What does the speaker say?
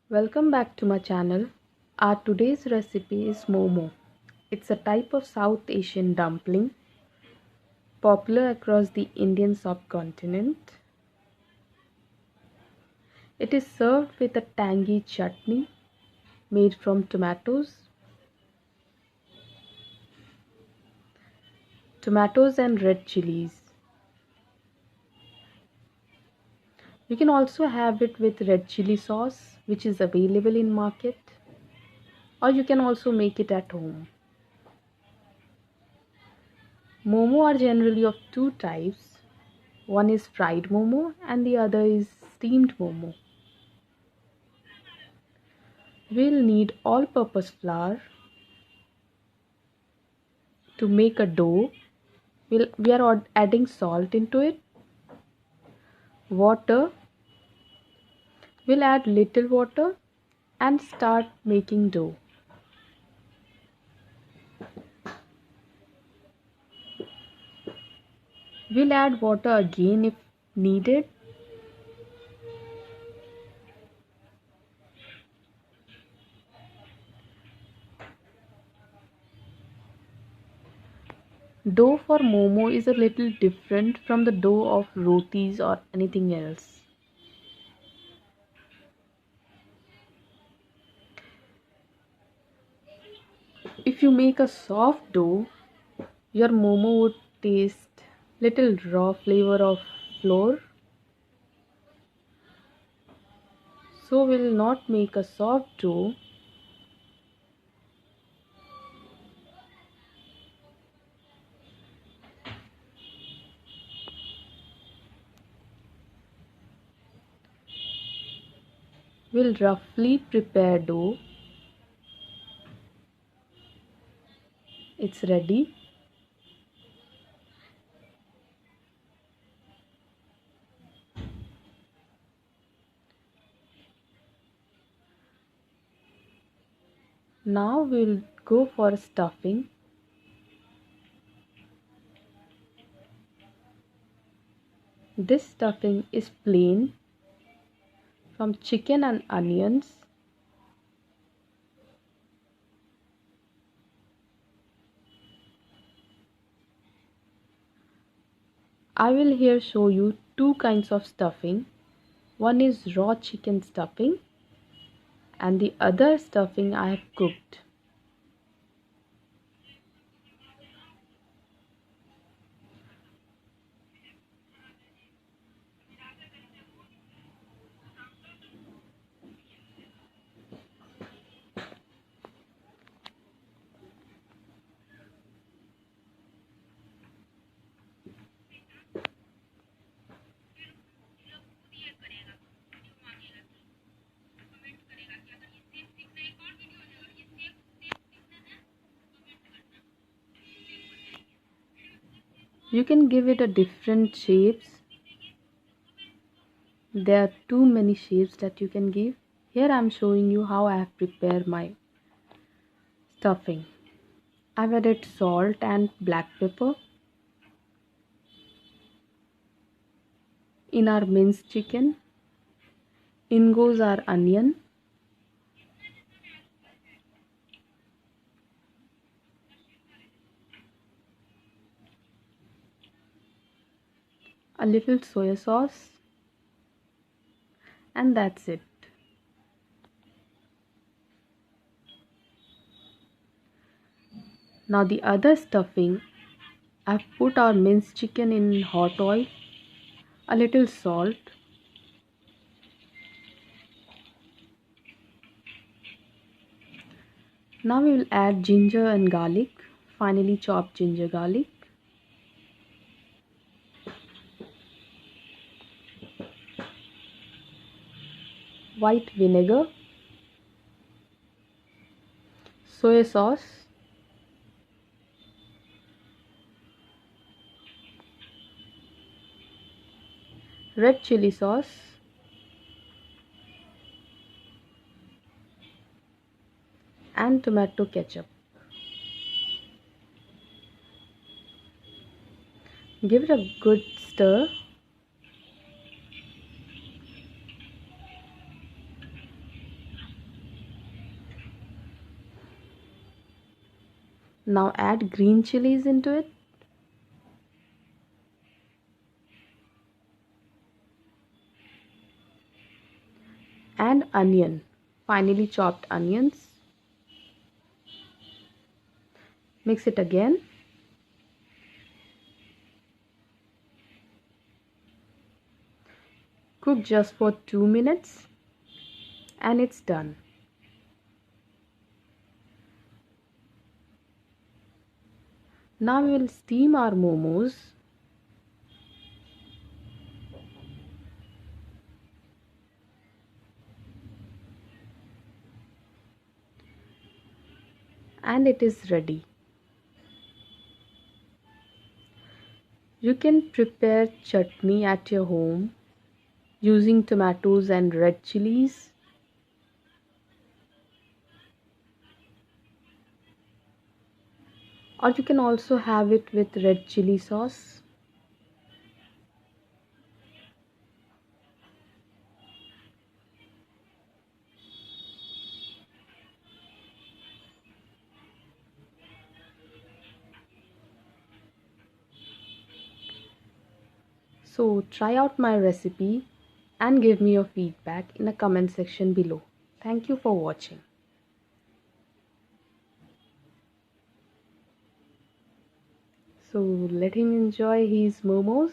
Welcome back to my channel. Our today's recipe is Momo. It's a type of South Asian dumpling popular across the Indian subcontinent. It is served with a tangy chutney made from tomatoes and red chilies. You can also have it with red chili sauce, which is available in market, or you can also make it at home. Momo are generally of two types. One is fried momo and the other is steamed momo. We'll need all-purpose flour to make a dough. We are adding salt into it, water. We'll add little water and start making dough. We'll add water again if needed. Dough for momo is a little different from the dough of rotis or anything else. If you make a soft dough, your momo would taste little raw flavor of flour. So we'll not make a soft dough. We'll roughly prepare dough. It's ready. Now we'll go for stuffing. This stuffing is plain from chicken and onions. I will here show you two kinds of stuffing. One is raw chicken stuffing and the other stuffing I have cooked. You can give it a different shapes. There are too many shapes that you can give. Here I am showing you how I have prepared my stuffing. I've added salt and black pepper in our minced chicken. In goes our onion, a little soy sauce, and that's it. Now the other stuffing, I've put our minced chicken in hot oil, a little salt, now we will add ginger and garlic, finely chopped ginger garlic, white vinegar, soy sauce, red chili sauce, and tomato ketchup. Give it a good stir. Now add green chilies into it and onion, finely chopped onions. Mix it again. Cook just for 2 minutes and it's done. Now we will steam our momos. And it is ready. You can prepare chutney at your home using tomatoes and red chilies, or you can also have it with red chili sauce. So try out my recipe and give me your feedback in the comment section below. Thank you for watching. So let him enjoy his momos.